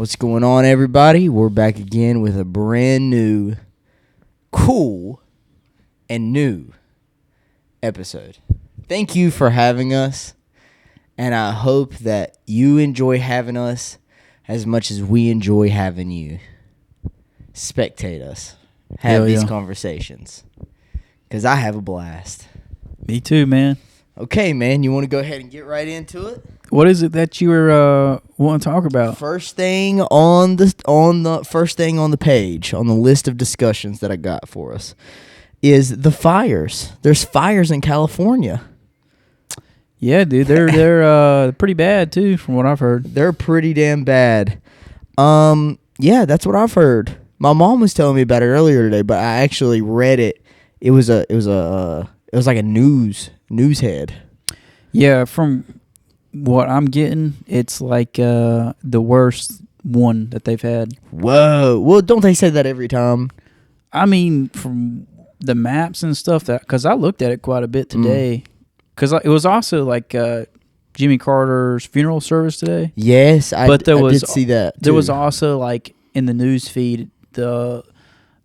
What's going on, everybody? We're back again with a brand new, cool, and new episode. Thank you for having us, and I hope that you enjoy having us as much as we enjoy having you. Spectate us. Have these conversations. Because I have a blast. Me too, man. Okay, man. You want to go ahead and get right into it? What is it that you were wanting to talk about? First thing on the page on the list of discussions that I got for us is the fires. There's fires in California. Yeah, dude, they're pretty bad too, from what I've heard. They're pretty damn bad. Yeah, that's what I've heard. My mom was telling me about it earlier today, but I actually read it. It was like a news head. Yeah, from what I'm getting, it's like the worst one that they've had. Whoa. Well, don't they say that every time? I mean, from the maps and stuff, because I looked at it quite a bit today. Because it was also like Jimmy Carter's funeral service today. Yes, I did see that, too. There was also, like, in the news feed, the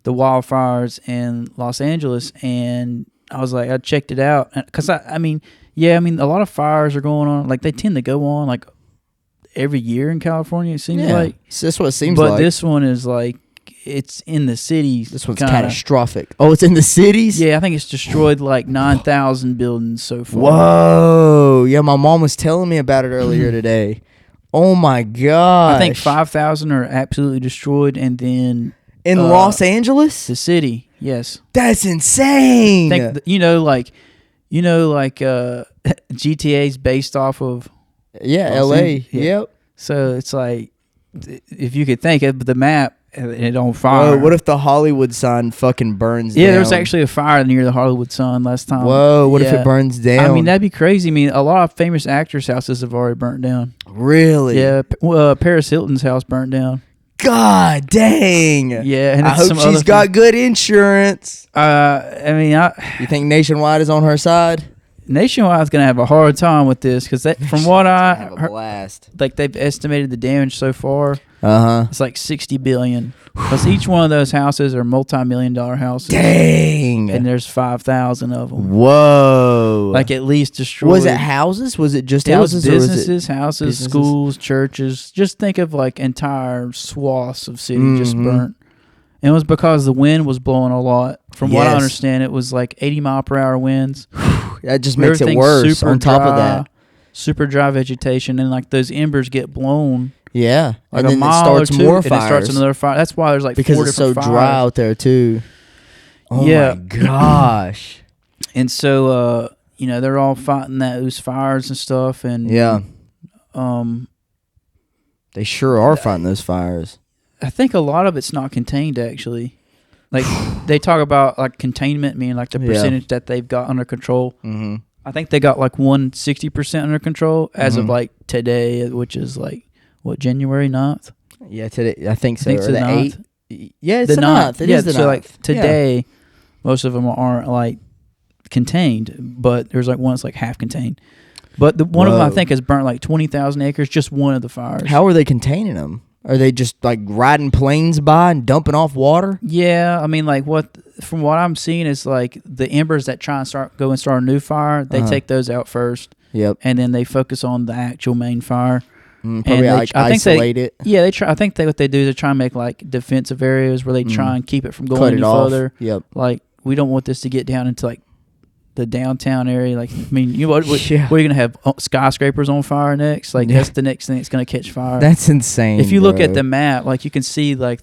wildfires in Los Angeles, and I was like, I checked it out. Because, I mean, a lot of fires are going on. Like, they tend to go on, like, every year in California, it seems like. So that's what it seems like. But this one is, like, it's in the cities. This one's catastrophic. Oh, it's in the cities? Yeah, I think it's destroyed, like, 9,000 buildings so far. Whoa. Yeah, my mom was telling me about it earlier today. Oh, my gosh. I think 5,000 are absolutely destroyed, and then... In Los Angeles? The city, yes. That's insane. GTA's based off of... Yeah, L.A. Yep. So it's like, if you could think of the map, and it on fire. Whoa, what if the Hollywood sign fucking burns down? Yeah, there was actually a fire near the Hollywood sign last time. Whoa, what if it burns down? I mean, that'd be crazy. I mean, a lot of famous actors' houses have already burnt down. Really? Yeah, Paris Hilton's house burnt down. God dang. Yeah, and I hope she's got good insurance. You think Nationwide is on her side? Nationwide's gonna have a hard time with this because from what I have a blast. Like they've estimated the damage so far. It's like $60 billion. Because each one of those houses are multi-million-dollar houses. Dang. And there's 5,000 of them. Whoa. Like at least destroyed. Was it houses? Was it just houses? It was businesses, houses, schools, churches. Just think of like entire swaths of city just burnt. And it was because the wind was blowing a lot. From what I understand, it was like 80-mile-per-hour winds. That just makes it worse on top of that. Super dry vegetation, and like those embers get blown. Yeah, like and a then mile it starts or two, more and fires. it starts another fire. That's why there's like because 4 it's so different dry fires out there too. Oh my gosh! And so they're all fighting those fires and stuff, and they sure are fighting those fires. I think a lot of it's not contained actually. Like they talk about like containment, meaning like the percentage that they've got under control. Mm-hmm. I think they got like 60% under control as of like today, which is like January 9th. Yeah, today I think so. I think or the 9th. 8th. Yeah, it's the 9th. It is the 9th. So like today, most of them aren't like contained, but there's like one that's like half contained. But one of them I think has burnt like 20,000 acres. Just one of the fires. How are they containing them? Are they just like riding planes by and dumping off water? Yeah, I mean, like from what I'm seeing is like the embers that try and start a new fire, they take those out first. Yep. And then they focus on the actual main fire. Probably isolate it. Yeah, they try. I think what they do is they try and make like defensive areas where they try and keep it from going any further. Yep. Like we don't want this to get down into like the downtown area. Like I mean, what are you gonna have skyscrapers on fire next? Like that's the next thing that's gonna catch fire. That's insane. If you look at the map, like you can see like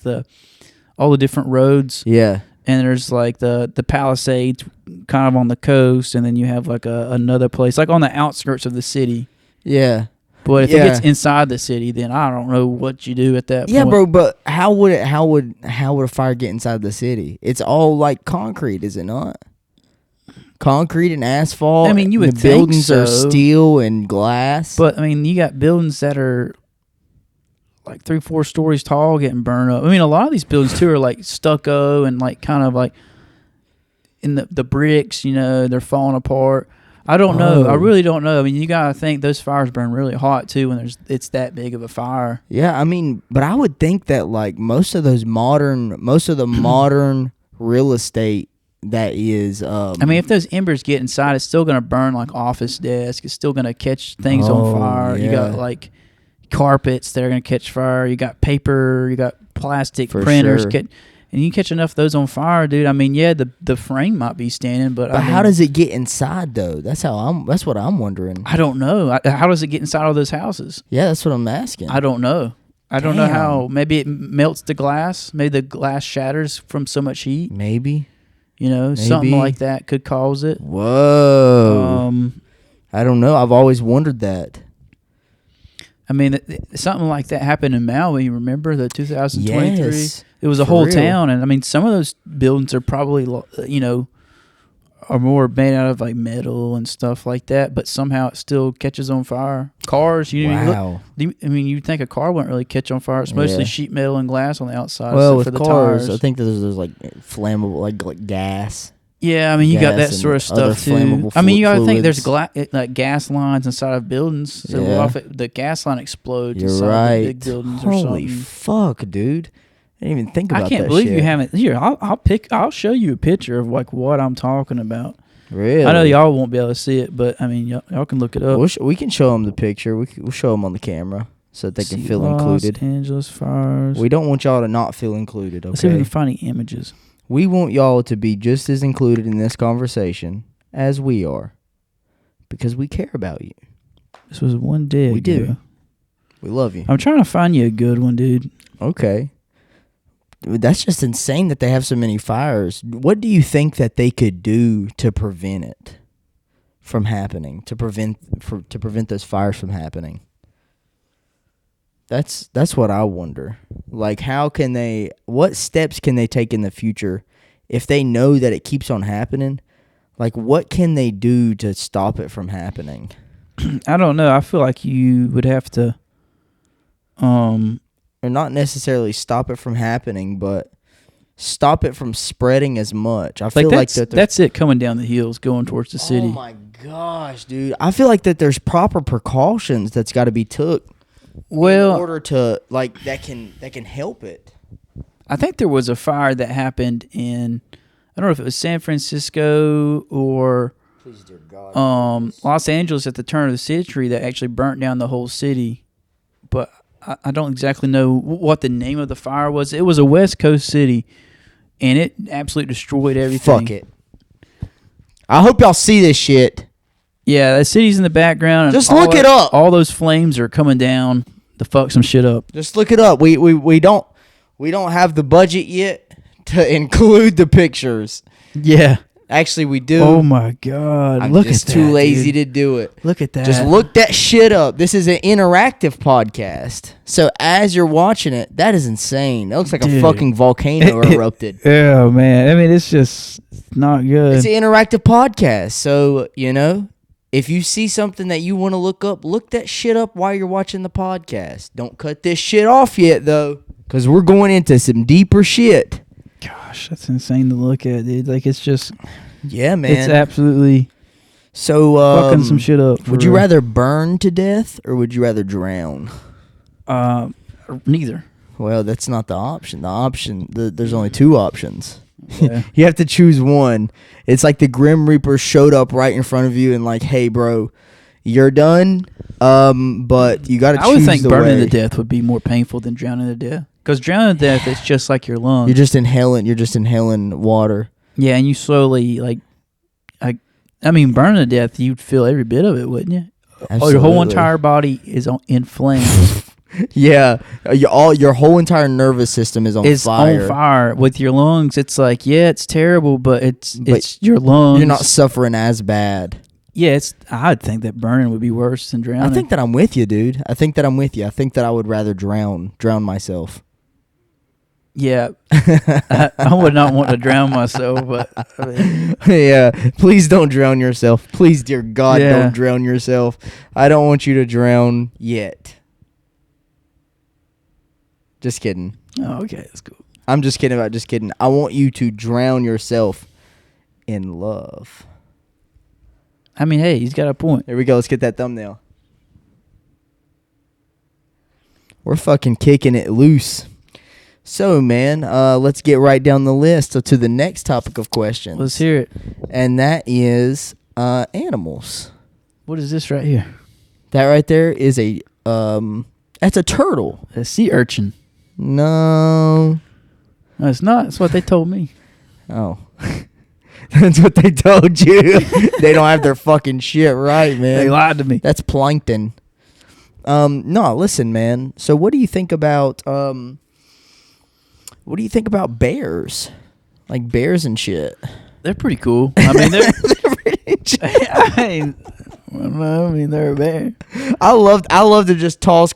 all the different roads. Yeah. And there's like the Palisades kind of on the coast, and then you have like another place like on the outskirts of the city. Yeah. But if it gets inside the city, then I don't know what you do at that point. Yeah, bro, but how would a fire get inside the city? It's all like concrete, is it not? Concrete and asphalt. I mean, you would think the buildings so. are steel and glass. But I mean, you got buildings that are like 3-4 stories tall getting burned up. I mean, a lot of these buildings too are like stucco and like kind of like in the bricks, they're falling apart. I don't know. I Oh. really don't know. I mean, you gotta think those fires burn really hot too when it's that big of a fire. Yeah, I mean, but I would think that like most of the modern real estate that is. I mean, if those embers get inside, it's still gonna burn like office desk. It's still gonna catch things on fire. You got yeah. like carpets that are gonna catch fire. You got paper. You got plastic For printers. sure. And you catch enough of those on fire, dude. I mean, yeah, the frame might be standing, but I mean, how does it get inside though? That's what I'm wondering. I don't know. How does it get inside all those houses? Yeah, that's what I'm asking. I don't know. I don't know how. Maybe it melts the glass. Maybe the glass shatters from so much heat. Maybe. You know, something like that could cause it. Whoa. I don't know. I've always wondered that. I mean, something like that happened in Maui. Remember the 2023? Yes, it was a for whole real. town, and I mean, some of those buildings are probably, are more made out of like metal and stuff like that. But somehow it still catches on fire. Cars, Wow. you'd think a car wouldn't really catch on fire. It's mostly sheet metal and glass on the outside. Well, except with for the cars, tires. I think there's like flammable, like gas. Yeah, I mean, you got gas that sort of and other stuff too. flammable I mean, you got to think there's fluids. like gas lines inside of buildings. So Yeah. what if the gas line explodes You're inside right. the big buildings or Holy something? fuck, dude! I didn't even think about that. I can't believe shit. you haven't. Here, I'll show you a picture of like what I'm talking about. Really? I know y'all won't be able to see it, but I mean, y'all can look it up. We can show them the picture. We'll show them on the camera so that they can feel included. Los Angeles fires. We don't want y'all to not feel included. Let's see if we Okay. can find any images. We want y'all to be just as included in this conversation as we are, because we care about you. This was one day We ago. do. We love you. I'm trying to find you a good one, dude. Okay. That's just insane that they have so many fires. What do you think that they could do to prevent it from happening? To prevent those fires from happening? That's what I wonder. Like, what steps can they take in the future if they know that it keeps on happening? Like, what can they do to stop it from happening? I don't know. I feel like you would have to. Or not necessarily stop it from happening, but stop it from spreading as much. I feel like that's it coming down the hills, going towards the city. Oh my gosh, dude! I feel like that there's proper precautions that's got to be took. Well, in order to like that can help it. I think there was a fire that happened in, I don't know if it was San Francisco or Please, dear God. Los Angeles at the turn of the century that actually burnt down the whole city. But I don't exactly know what the name of the fire was. It was a West Coast city, and it absolutely destroyed everything. Fuck it. I hope y'all see this shit. Yeah, the city's in the background. And Just look it up. All those flames are coming down to fuck some shit up. Just look it up. We don't have the budget yet to include the pictures. Yeah. Actually, we do. Oh my God! I'm look just at too that, lazy dude. to do it. Look at that. Just look that shit up. This is an interactive podcast. So as you're watching it, that is insane. That looks like a Dude. fucking volcano erupted. Oh man! I mean, it's just not good. It's an interactive podcast. So, if you see something that you want to look up, look that shit up while you're watching the podcast. Don't cut this shit off yet, though, because we're going into some deeper shit. Gosh, that's insane to look at, dude. Like, it's just... Yeah, man. It's absolutely so fucking some shit up. for Would you real. rather burn to death or would you rather drown? Neither. Well, that's not the option. There's only two options. Yeah. You have to choose one. It's like the Grim Reaper showed up right in front of you and like, hey, bro, you're done. But you got to choose. I would think the burning way. to death would be more painful than drowning to death. Because drowning to death, it's just like your lungs. You're just inhaling water. Yeah, and you slowly, burning to death, you'd feel every bit of it, wouldn't you? Absolutely. Your whole entire body is in flames. Yeah, your whole entire nervous system is on fire. On fire with your lungs. It's like, yeah, it's terrible, but it's your lungs. You're not suffering as bad. Yeah, I'd think that burning would be worse than drowning. I think that I'm with you, dude. I think that I would rather drown myself. Yeah, I would not want to drown myself, but I mean, Yeah, please don't drown yourself. Please, dear God, Yeah. don't drown yourself. I don't want you to drown yet. Just kidding. oh, okay, that's cool. I'm just kidding about just kidding. I want you to drown yourself in love. I mean, hey, he's got a point. There we go. Let's get that thumbnail. We're fucking kicking it loose. So, man, let's get right down the list to the next topic of questions. Let's hear it. And that is animals. What is this right here? That right there is that's a turtle. A sea urchin. No. No, it's not. That's what they told me. Oh. That's what they told you. They don't have their fucking shit right, man. They lied to me. That's plankton. No, listen, man. So what do you think about bears? Like bears and shit. They're pretty cool. I mean, they're pretty I mean, they're a bear. I love to just toss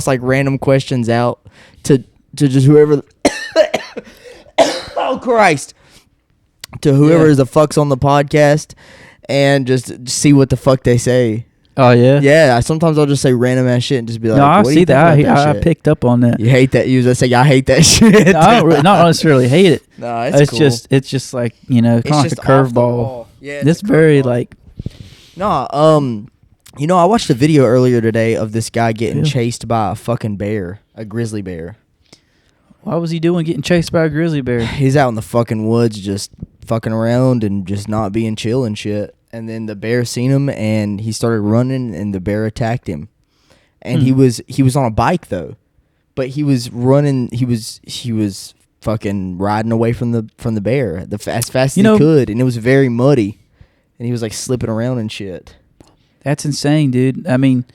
like random questions out to just whoever. Oh Christ! To whoever is the fucks on the podcast, and just see what the fuck they say. Oh yeah. Yeah. Sometimes I'll just say random ass shit and just be like, "No, I what do you see think that. about that I shit?" picked up on that. You hate that? You say I hate that shit. No, I don't not necessarily hate it. No, it's cool. It's just like, you know, kind of like a curveball. Yeah, it's very like. No, you know, I watched a video earlier today of this guy getting chased by a fucking bear, a grizzly bear. What was he doing getting chased by a grizzly bear? He's out in the fucking woods just fucking around and just not being chill and shit. And then the bear seen him and he started running and the bear attacked him. And he was on a bike though. But he was running, he was fucking riding away from the bear as fast as he could, and it was very muddy. And he was like slipping around and shit. That's insane, dude. I mean,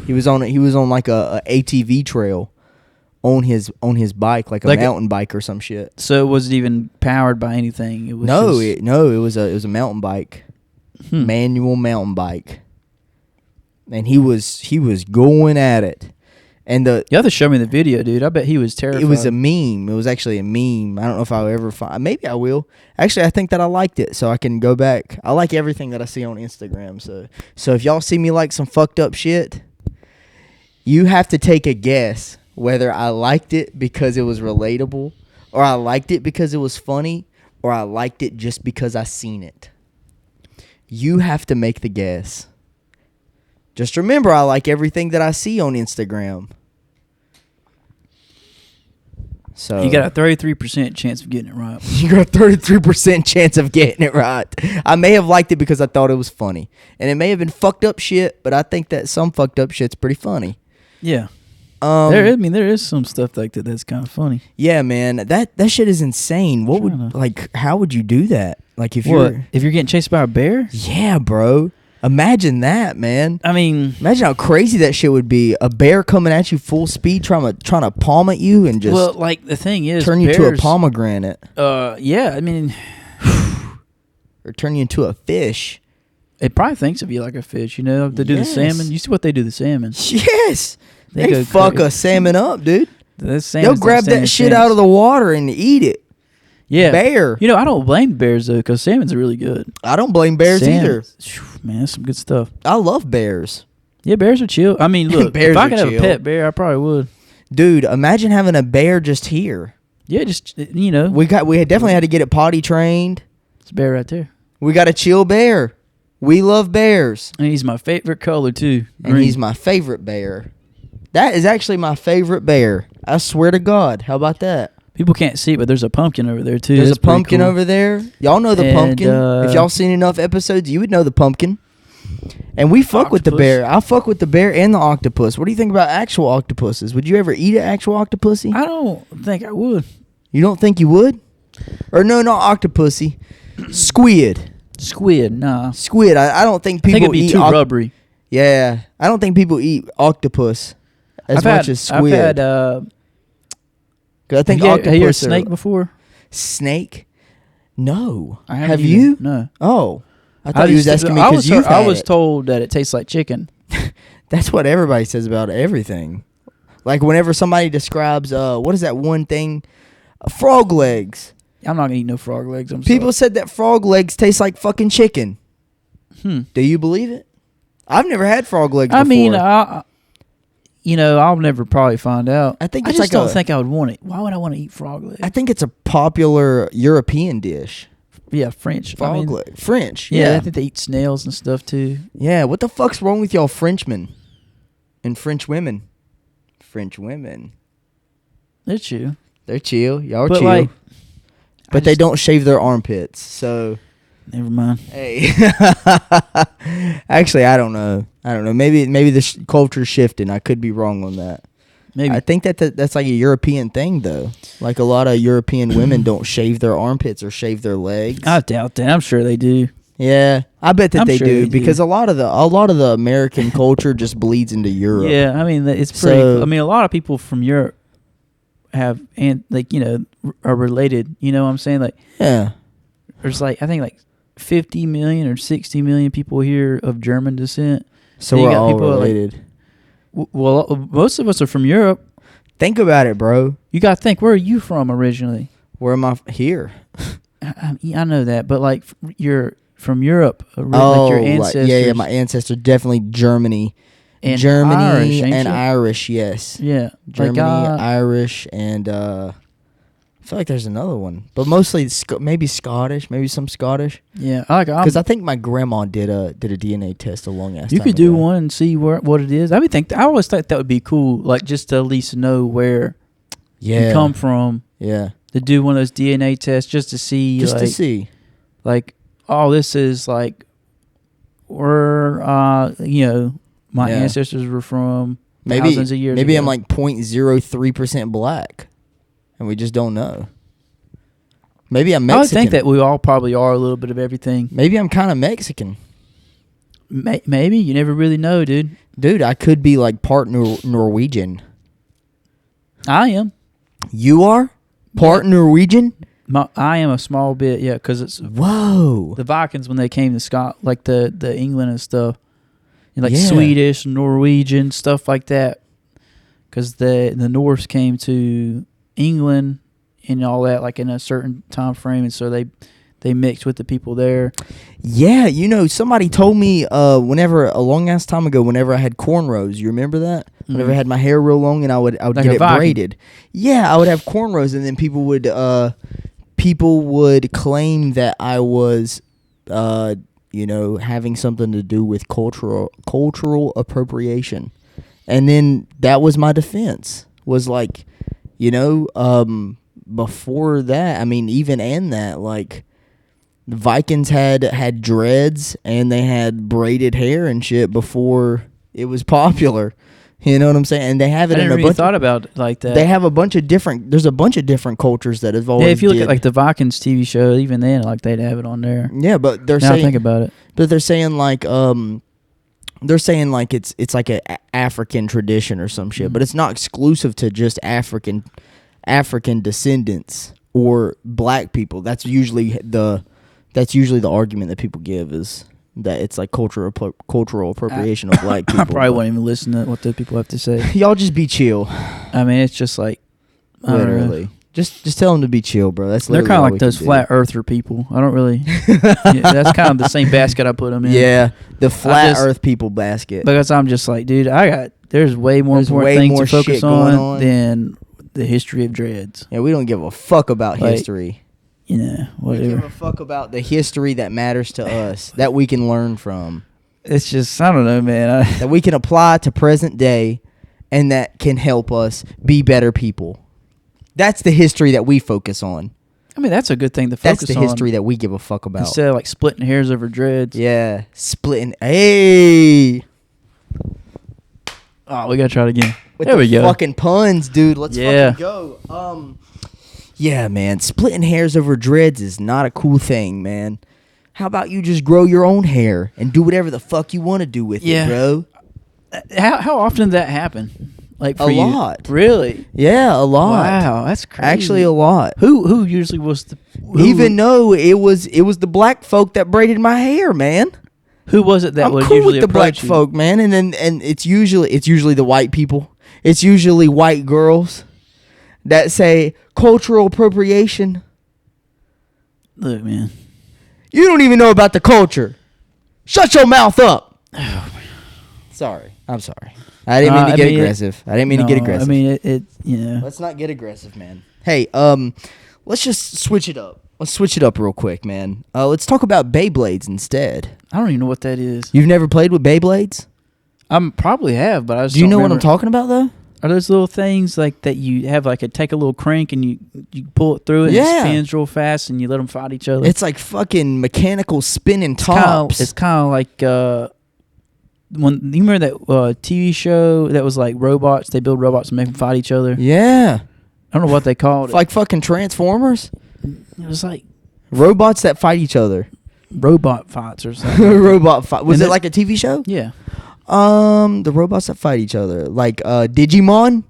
he was on like a ATV trail on his bike, like a mountain bike or some shit. So it wasn't even powered by anything. It was it was a mountain bike, manual mountain bike, and he was going at it. And you have to show me the video, dude. I bet he was terrified. It was a meme. It was actually a meme. I don't know if I'll ever find. Maybe I will. Actually, I think that I liked it, so I can go back. I like everything that I see on Instagram. So if y'all see me like some fucked up shit, you have to take a guess whether I liked it because it was relatable, or I liked it because it was funny, or I liked it just because I seen it. You have to make the guess. Just remember, I like everything that I see on Instagram. So you got a 33% chance of getting it right. You got a 33% chance of getting it right. I may have liked it because I thought it was funny. And it may have been fucked up shit, but I think that some fucked up shit's pretty funny. Yeah. There is some stuff like that that's kind of funny. Yeah, man. That shit is insane. How would you do that? Like if you're getting chased by a bear? Yeah, bro. Imagine that, man. I mean, imagine how crazy that shit would be. A bear coming at you full speed, trying to palm at you and just the thing is, turn you to a pomegranate. Yeah, I mean, or turn you into a fish. It probably thinks of you like a fish. You know, they do the salmon. You see what they do to the salmon? Yes, they fuck a salmon up, dude. They'll grab that shit out of the water and eat it. Yeah, bear. You know, I don't blame bears though, because salmon's really good. I don't blame bears either. Man, that's some good stuff. I love bears. Yeah, bears are chill. I mean, look, if I could have a pet bear, I probably would. Dude, imagine having a bear just here. Yeah, just we definitely had to get it potty trained. It's a bear right there. We got a chill bear. We love bears. And he's my favorite color too. And he's my favorite bear. That is actually my favorite bear. I swear to God. How about that? People can't see it, but there's a pumpkin over there, too. There's a pumpkin over there. Y'all know the pumpkin. If y'all seen enough episodes, you would know the pumpkin. And we fuck with the bear. I fuck with the bear and the octopus. What do you think about actual octopuses? Would you ever eat an actual octopusy? I don't think I would. You don't think you would? Or no, not octopusy. Squid. Squid, nah. Squid. I don't think people it'd be too rubbery. Yeah. I don't think people eat octopus as much as squid. I've had... I think have you heard of snake before? Snake? No. Have you? No. Oh. I thought he was asking me because I was told that it tastes like chicken. That's what everybody says about everything. Like whenever somebody describes, what is that one thing? Frog legs. I'm not going to eat no frog legs. People said that frog legs taste like fucking chicken. Do you believe it? I've never had frog legs before. I mean, I'll never probably find out. I think I don't think I would want it. Why would I want to eat frog legs? I think it's a popular European dish. Yeah, French. French. Yeah, Yeah. I think they eat snails and stuff too. Yeah. What the fuck's wrong with y'all Frenchmen and French women? French women. They're chill. They're chill. Y'all are But, chill. like, But they don't shave their armpits. So. Never mind. Hey. Actually, I don't know. Maybe the culture's shifting. I could be wrong on that. Maybe. I think that's like a European thing, though. Like a lot of European women don't shave their armpits or shave their legs. I doubt that. I'm sure they do. Yeah, I bet that I'm they sure do they do. because a lot of the American culture just bleeds into Europe. Yeah, I mean it's pretty. So- I mean a lot of people from Europe have are related. You know what I'm saying? Like Yeah. there's I think 50 million or 60 million people here of German descent. So Then you we're got all people related. Well, most of us are from Europe. Think about it, bro. You got to think, where are you from originally? Where am I here? I know that, but you're from Europe. Your ancestors. yeah, my ancestors definitely Germany. And Germany Irish, ain't and you? Irish, yes. Yeah. Germany, Irish, and I feel like there's another one, but mostly maybe Scottish, maybe some Scottish. Yeah, Because I think my grandma did a DNA test a long ass time you could do ago. one and see what it is. I always thought that would be cool, just to at least know where Yeah, you come from. yeah, To do one of those DNA tests just to see, to see. This is where my Yeah. ancestors were from Maybe thousands of years maybe ago. I'm 0.03% black, and we just don't know. Maybe I'm Mexican. I would think that we all probably are a little bit of everything. Maybe I'm kind of Mexican. Maybe you never really know, dude. Dude, I could be part Norwegian. I am. You are part Norwegian? I am a small bit, yeah, because it's Whoa. the Vikings when they came to Scotland, the England and stuff, and Yeah. Swedish, Norwegian, stuff like that. Because the Norse came to England and all that, in a certain time frame, and so they mixed with the people there. Yeah, somebody told me a long ass time ago, whenever I had cornrows, you remember that? Whenever I had my hair real long and I would Like get a it Viking. braided. Yeah, I would have cornrows, and then people would claim that I was having something to do with cultural appropriation. And then that was my defense. Was before that, the Vikings had dreads and they had braided hair and shit before it was popular. You know what I'm saying? And they have it I in never a really bunch. thought about it like that. They have there's a bunch of different cultures that have always. Yeah, if you look did. at the Vikings TV show, even then, they'd have it on there. Yeah, but they're Now I saying. think about it. But they're saying it's like a African tradition or some shit, but it's not exclusive to just African descendants or black people. That's usually the argument that people give, is that it's cultural appropriation of black people. I probably won't even listen to what those people have to say. Y'all just be chill. I mean, it's just I don't know. Literally. Just tell them to be chill, bro. That's They're literally kind all of we like those can do. flat earther people. I don't really. Yeah, that's kind of the same basket I put them in. Yeah, the flat just- Earth people basket. Because I'm just dude, there's way more There's important way things more to focus shit going on. than the history of dreads. Yeah, we don't give a fuck about history. We give We give whatever. a fuck about the history that matters to us, that we can learn from, It's just, I don't know, man. that we can apply to present day, and that can help us be better people. That's the history that we focus on. I mean, that's a good thing to focus on. That's the history that we give a fuck about. Instead of splitting hairs over dreads. Yeah, splitting. Hey, Oh, we got to try it again. with There the we go. fucking puns, dude. Let's Yeah. fucking go. Yeah, man. Splitting hairs over dreads is not a cool thing, man. How about you just grow your own hair and do whatever the fuck you want to do with Yeah. it, bro? How often did that happen? For A you? lot. Really? Yeah, a lot. Wow, that's crazy. Actually, a lot. Who usually was the Even though it was the black folk that braided my hair, man. who was it that I'm would cool usually with the black approach you? folk, man, and it's usually the white people. It's usually white girls that say cultural appropriation. Look, man. You don't even know about the culture. Shut your mouth up. Sorry. I'm sorry. I didn't mean to get aggressive. I didn't mean to get aggressive. I mean, it Let's not get aggressive, man. Hey, let's just switch it up. Let's switch it up real quick, man. Let's talk about Beyblades instead. I don't even know what that is. You've never played with Beyblades? I probably have, but I just Do you don't know what remember. I'm talking about, though? Are those little things like that you have take a little crank and you pull it through it and Yeah. it spins real fast and you let them fight each other? It's like fucking mechanical spinning tops. It's kind of like when you remember that TV show that was like robots. They build robots and make them fight each other. Yeah. I don't know what they called It's it. like fucking Transformers. It was like Robots that fight each other. robot fights or something. Robot fight. Was And it like a TV show? Yeah. The robots that fight each other. Like Digimon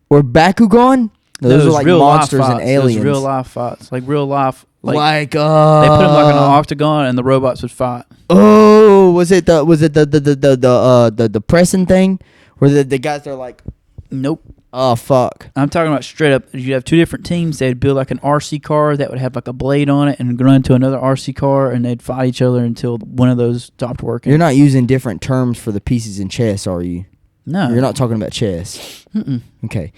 or Bakugan. Those are like real life monsters and fights. aliens. Those real life fights. Like real life. Like they put them like in an octagon and the robots would fight. Oh, was it the pressing thing where the guys are like, Nope. oh fuck. I'm talking about straight up. You have two different teams. They'd build like an RC car that would have like a blade on it and run to another RC car, and they'd fight each other until one of those stopped working. You're not using different terms for the pieces in chess, are you? No. You're not talking about chess. Mm-mm. Okay.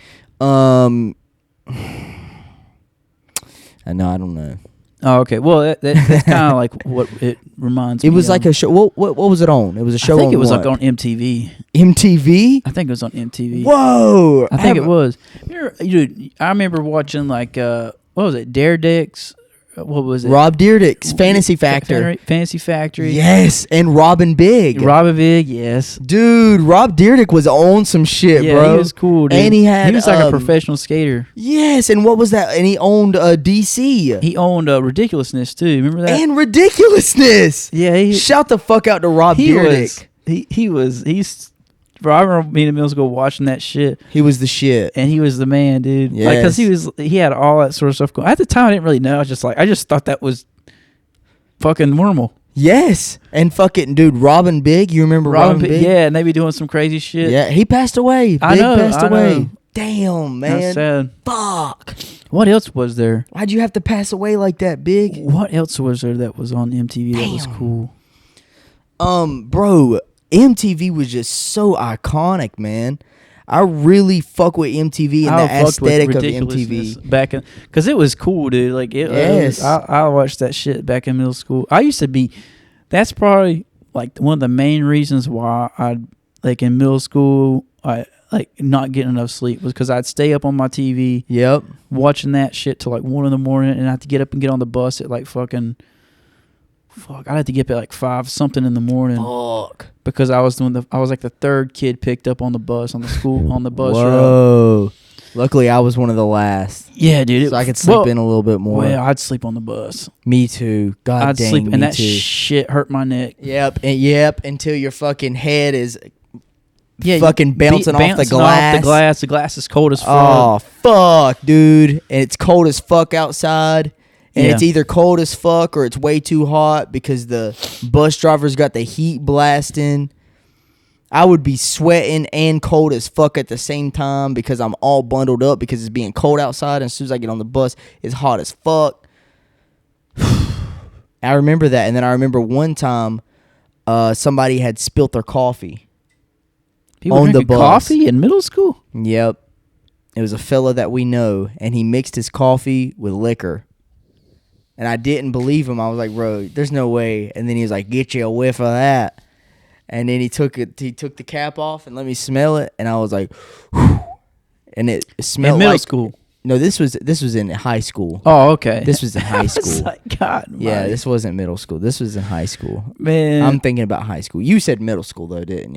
No, I don't know. Oh, okay. Well, that's kind of like what it reminds me. It was of. like a show. What was it on? It was a show. I think on it was what? like on MTV. MTV. I think it was on MTV. Whoa! I think it was. Dude, I remember watching like what was it? Dare Dicks. What was it? Rob Dyrdek's Fantasy Factor. Fantasy Factory. Yes, and Robin Big. Robin Big. Yes. Dude, Rob Dyrdek was on some shit, Yeah, bro. he was cool, dude. And he was like a professional skater. Yes, and what was that? And he owned DC. He owned Ridiculousness too. Remember that? And Ridiculousness. Yeah. Shout the fuck out to Rob Dyrdek. He's. Bro, I remember being in middle school watching that shit, He was the shit. and he was the man, dude. Yes. Like, cause he had all that sort of stuff going. At the time, I didn't really know. I just thought that was fucking normal. Yes, and fucking dude, Robin Big. You remember Robin Big? Yeah, and they be doing some crazy shit. Yeah, he passed away. I Big know, passed I away. know. Damn, That's man. sad. Fuck. What else was there? Why'd you have to pass away like that, Big? What else was there that was on MTV that was Damn. cool? Bro, MTV was just so iconic, man. I really fuck with MTV and the fucked with aesthetic of Ridiculousness MTV. back in, because it was cool, dude. Like Yes. I watched that shit back in middle school. I used to be. That's probably like one of the main reasons why I like in middle school I like not getting enough sleep was because I'd stay up on my TV Yep. watching that shit till like 1 a.m. and I had to get up and get on the bus at like fucking. Fuck, I'd have to get up at like 5 something in the morning. Fuck. Because I was like the third kid picked up on the bus on the bus route. Whoa. Luckily, I was one of the last. Yeah, dude. So I could sleep in a little bit more. Well, I'd sleep on the bus. Me too. God I'd dang, sleep, me and that too. shit hurt my neck. Yep, until your fucking head is Yeah, fucking bouncing off the Off glass. the glass. The glass is cold as fuck. Oh, fuck, dude. And it's cold as fuck outside. And Yeah. it's either cold as fuck or it's way too hot because the bus driver's got the heat blasting. I would be sweating and cold as fuck at the same time because I'm all bundled up because it's being cold outside. And as soon as I get on the bus, it's hot as fuck. I remember that. And then I remember one time somebody had spilt their coffee. People on the drinking bus. coffee in middle school? Yep. It was a fella that we know, and he mixed his coffee with liquor. And I didn't believe him. I was like, bro, there's no way. And then he was like, get you a whiff of that. And then he took the cap off and let me smell it. And I was like, whew. And it smelled In middle like school. No, this was in high school. Oh, okay. This was in high I was school. like, God, Yeah, my- this wasn't middle school. This was in high school. man. I'm thinking about high school. You said middle school though, didn't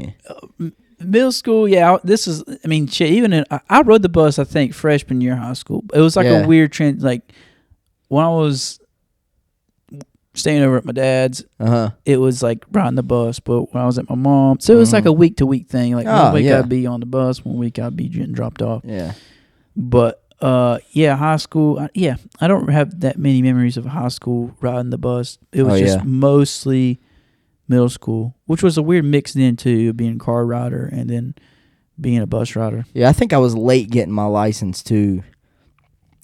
you? Middle school, yeah. Shit. Even I rode the bus. I think freshman year of high school. It was like Yeah. a weird trend. Like when I was staying over at my dad's, Uh-huh. it was like riding the bus. But when I was at my mom's, so it was like a week to week thing. Like Oh, one week yeah. I'd be on the bus, one week I'd be getting dropped off. Yeah. But yeah, high school. I don't have that many memories of high school riding the bus. It was just yeah. mostly middle school, which was a weird mix then too, of being a car rider and then being a bus rider. Yeah, I think I was late getting my license too,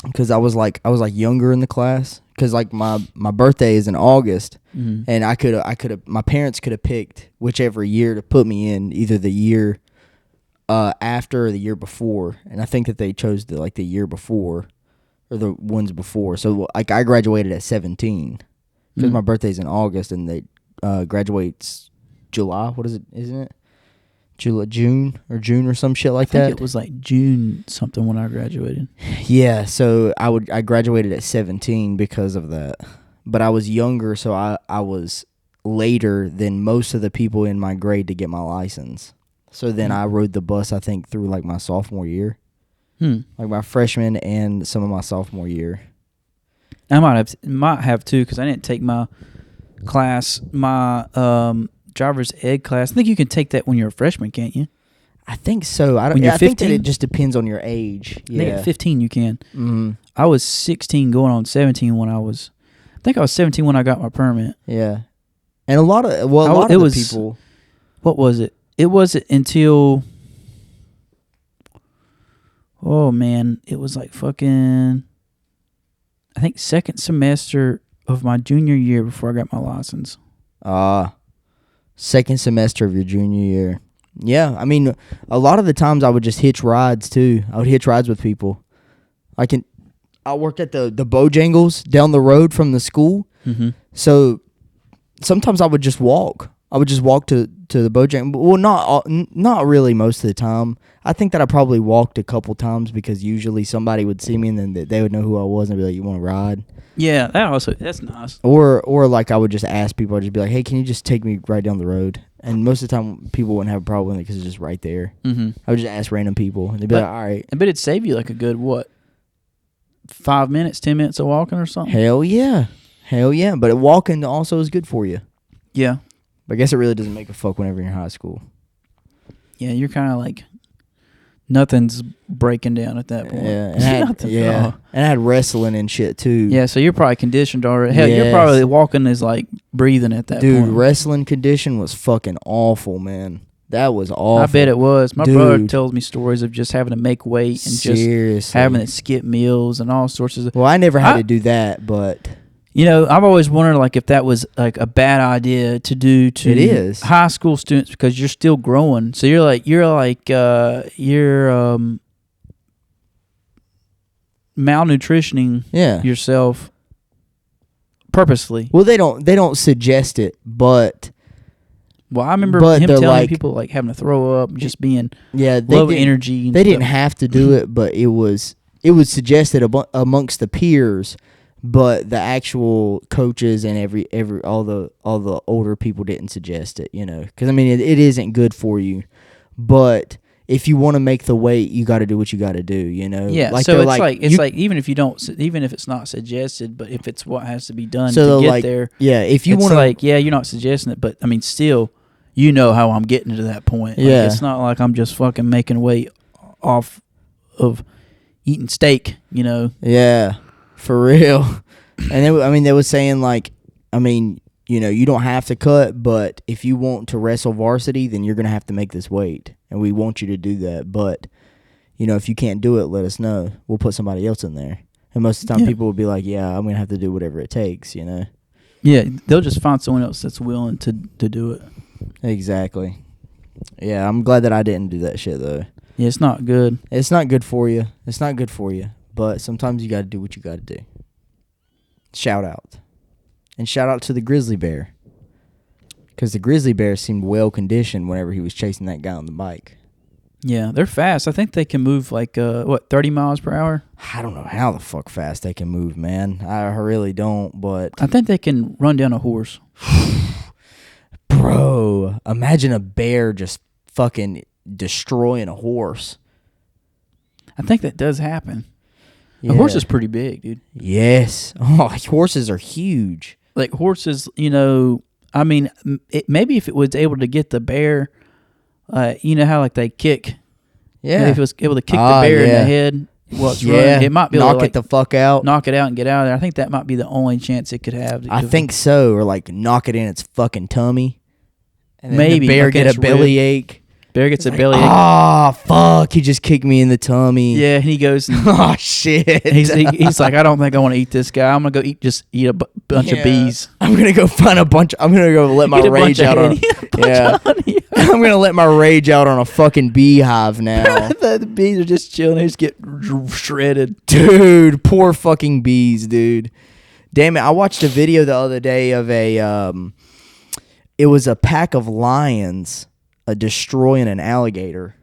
because I was like younger in the class. Because like my birthday is in August, Mhm. and I could have my parents could have picked whichever year to put me in, either the year after or the year before, and I think that they chose the year before, or or the ones before. So like I graduated at 17 because my birthday's in August, and they graduates July. What is it? Isn't it June or some shit like that? I think it was like June something when I graduated. Yeah, so I graduated at 17 because of that. But I was younger, so I was later than most of the people in my grade to get my license. So then I rode the bus, I think, through like my sophomore year. Like my freshman and some of my sophomore year. I might have too, because I didn't take my class, my driver's ed class. I think you can take that when you're a freshman, can't you? I think so. I think that it just depends on your age. Yeah. I think at 15 you can. Mm-hmm. I was 16 going on 17 when I was 17 when I got my permit. Yeah. And a lot of the people. What was it? It wasn't until, oh man, it was like fucking, I think second semester of my junior year before I got my license. Second semester of your junior year. Yeah, I mean, a lot of the times I would just hitch rides too. I would hitch rides with people. I worked at the Bojangles down the road from the school. Mm-hmm. So sometimes I would just walk. I would just walk to the Bojangles. Well, not really most of the time. I think that I probably walked a couple times because usually somebody would see me and then they would know who I was and be like, "You want to ride?" Yeah, that's nice. Or like I would just ask people. I'd just be like, "Hey, can you just take me right down the road?" And most of the time, people wouldn't have a problem with it because it's just right there. Mm-hmm. I would just ask random people, and they'd be like, "All right." I bet it'd save you like a good 5 minutes, 10 minutes of walking or something. Hell yeah. But walking also is good for you. Yeah. But I guess it really doesn't make a fuck whenever you're in high school. Yeah, you're kind of like nothing's breaking down at that point. Yeah, and I had wrestling and shit too. Yeah, so you're probably conditioned already. Hell, Yes. you're probably walking is like breathing at that point. Dude, wrestling condition was fucking awful, man. That was awful. I bet it was. My Dude. brother tells me stories of just having to make weight and Seriously. just having to skip meals and all sorts of. Well, I never had to do that, but You know, I've always wondered like if that was like a bad idea to do to It is. high school students because you're still growing. So you're malnutritioning yourself purposely. Well, they don't suggest it, but Well, I remember him telling people like having to throw up, just being low energy. And they didn't have to do it, but it was suggested amongst the peers. But the actual coaches and all the older people didn't suggest it, you know, because I mean it isn't good for you. But if you want to make the weight, you got to do what you got to do, you know. Yeah, like so it's like even if it's not suggested, but if it's what has to be done to get there. Yeah, if you want to, you're not suggesting it, but I mean still, you know how I'm getting to that point. Like, yeah, it's not like I'm just fucking making weight off of eating steak, you know. Yeah. For real. And they were saying like, I mean, you know, you don't have to cut, but if you want to wrestle varsity, then you're going to have to make this weight. And we want you to do that. But, you know, if you can't do it, let us know. We'll put somebody else in there. And most of the time people will be like, yeah, I'm going to have to do whatever it takes, you know. Yeah, they'll just find someone else that's willing to do it. Exactly. Yeah, I'm glad that I didn't do that shit, though. Yeah, it's not good. It's not good for you. But sometimes you got to do what you got to do. Shout out. And shout out to the grizzly bear. Because the grizzly bear seemed well conditioned whenever he was chasing that guy on the bike. Yeah, they're fast. I think they can move like, 30 miles per hour? I don't know how the fuck fast they can move, man. I really don't, but... I think they can run down a horse. Bro, imagine a bear just fucking destroying a horse. I think that does happen. Yeah. A horse is pretty big, dude. Yes. Oh, horses are huge. Like horses, you know, I mean, maybe if it was able to get the bear, you know how like they kick. Yeah. Maybe if it was able to kick the bear in the head while it's running, it might be able to knock it the fuck out. Knock it out and get out of there. I think that might be the only chance it could have. I think so. Or like knock it in its fucking tummy. And then maybe the bear like get a bellyache. Bear gets a belly ache. Ah, fuck! He just kicked me in the tummy. Yeah, and he goes. And Oh shit! he's like, I don't think I want to eat this guy. I'm gonna go eat a bunch of bees. I'm gonna go find a bunch. I'm gonna go let my rage out on. Yeah, I'm gonna let my rage out on a fucking beehive now. The bees are just chilling. They just get shredded. Dude, poor fucking bees, dude. Damn it! I watched a video the other day of it was a pack of lions destroying an alligator.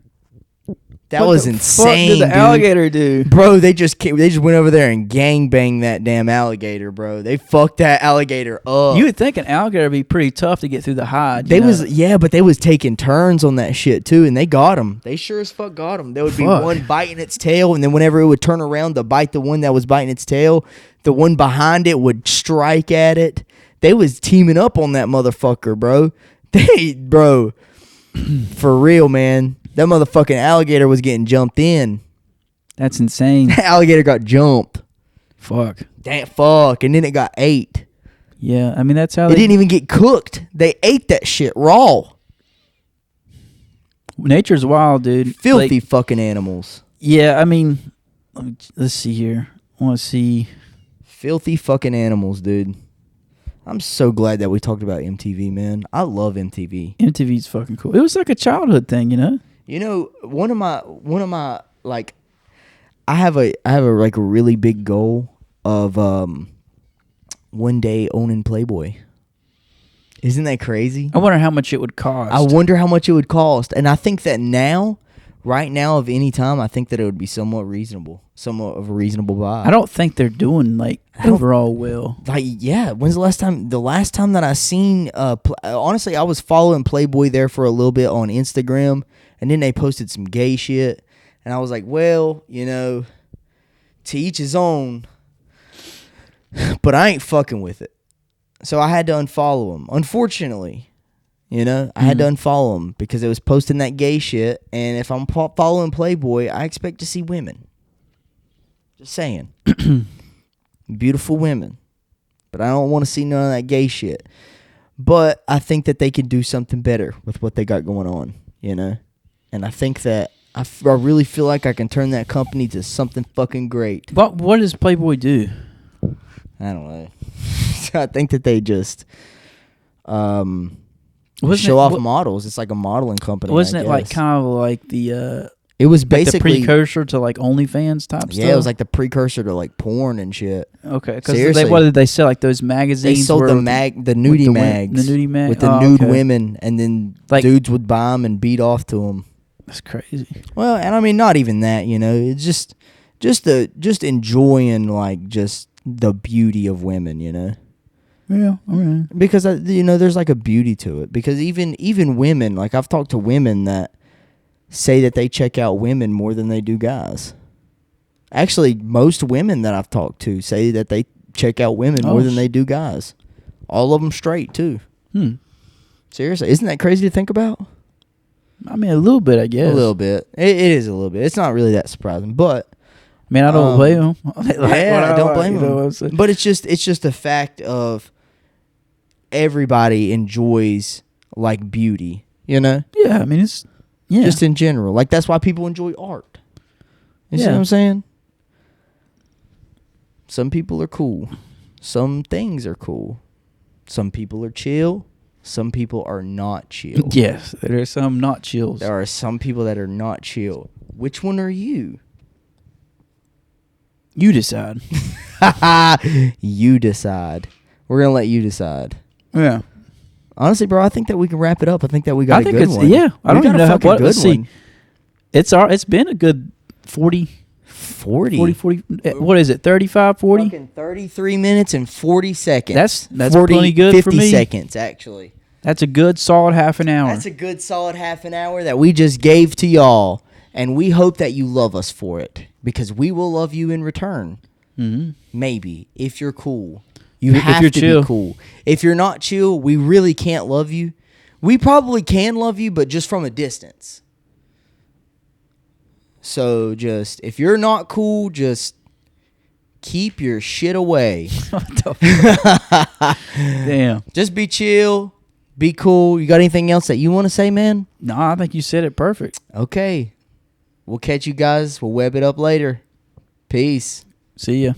That was insane. What did the alligator do? Bro, they just went over there and gangbanged that damn alligator, bro. They fucked that alligator up. You would think an alligator would be pretty tough to get through the hide. But they was taking turns on that shit too, and they got him. They sure as fuck got him. There would be one biting its tail, and then whenever it would turn around to bite the one that was biting its tail, the one behind it would strike at it. They was teaming up on that motherfucker, bro. Bro, for real, man. That motherfucking alligator was getting jumped in. That's insane. That alligator got jumped. Fuck. Damn, fuck. And then it got ate. Yeah, I mean, that's how It didn't even get cooked. They ate that shit raw. Nature's wild, dude. Filthy fucking animals. Yeah, I mean, let's see here. I want to see. Filthy fucking animals, dude. I'm so glad that we talked about MTV, man. I love MTV. MTV's fucking cool. It was like a childhood thing, you know? You know, one of my like I have a like a really big goal of one day owning Playboy. Isn't that crazy? I wonder how much it would cost. I wonder how much it would cost. And I think that right now of any time, I think that it would be somewhat of a reasonable buy. I don't think they're doing like overall well. Like, yeah, when's the last time that I seen honestly, I was following Playboy there for a little bit on Instagram, and then they posted some gay shit, and I was like, well, you know, to each his own, but I ain't fucking with it. So I had to unfollow him. Unfortunately, you know, I had to unfollow him because it was posting that gay shit, and if I'm following Playboy, I expect to see women. Just saying. Beautiful women. But I don't want to see none of that gay shit. But I think that they can do something better with what they got going on, you know? And I think that I really feel like I can turn that company to something fucking great. What does Playboy do? I don't know. I think that they just show off models. It's like a modeling company. Wasn't it like kind of like the it was basically like the precursor to like OnlyFans type stuff? Yeah, it was like the precursor to like porn and shit. Okay, because what did they sell? Like those magazines? They sold the nudie mags. The nudie mag with the nude women, and then like, dudes would buy them and beat off to them. That's crazy. Well, and I mean, not even that. You know, it's just enjoying like just the beauty of women. You know. Yeah, I mean, because you know, there's like a beauty to it. Because even women, like I've talked to women that say that they check out women more than they do guys. Actually, most women that I've talked to say that they check out women more than they do guys. All of them straight too. Seriously, isn't that crazy to think about? I mean, a little bit, I guess. A little bit. It is a little bit. It's not really that surprising, but I mean, I don't blame them. I don't blame them. But it's just a fact of everybody enjoys like beauty, you know? Yeah, I mean, it's just in general. Like that's why people enjoy art. You see what I'm saying? Some people are cool. Some things are cool. Some people are chill. Some people are not chill. Yes, there are some not chills. There are some people that are not chill. Which one are you? You decide. You decide. We're going to let you decide. Yeah. Honestly, bro, I think that we can wrap it up. I think that we got a good one. Yeah. I don't even know what. Let's see. It's been a good 40. What is it? 35, 40? Fucking 33 minutes and 40 seconds. That's 40, plenty good 50 for me. 50 seconds, actually. That's a good solid half an hour. That's a good solid half an hour that we just gave to y'all. And we hope that you love us for it. Because we will love you in return. Mm-hmm. Maybe. If you're cool. You have to be cool. If you're not chill, we really can't love you. We probably can love you, but just from a distance. So just, if you're not cool, just keep your shit away. Damn. Just be chill. Be cool. You got anything else that you want to say, man? No, I think you said it perfect. Okay. We'll catch you guys. We'll web it up later. Peace. See ya.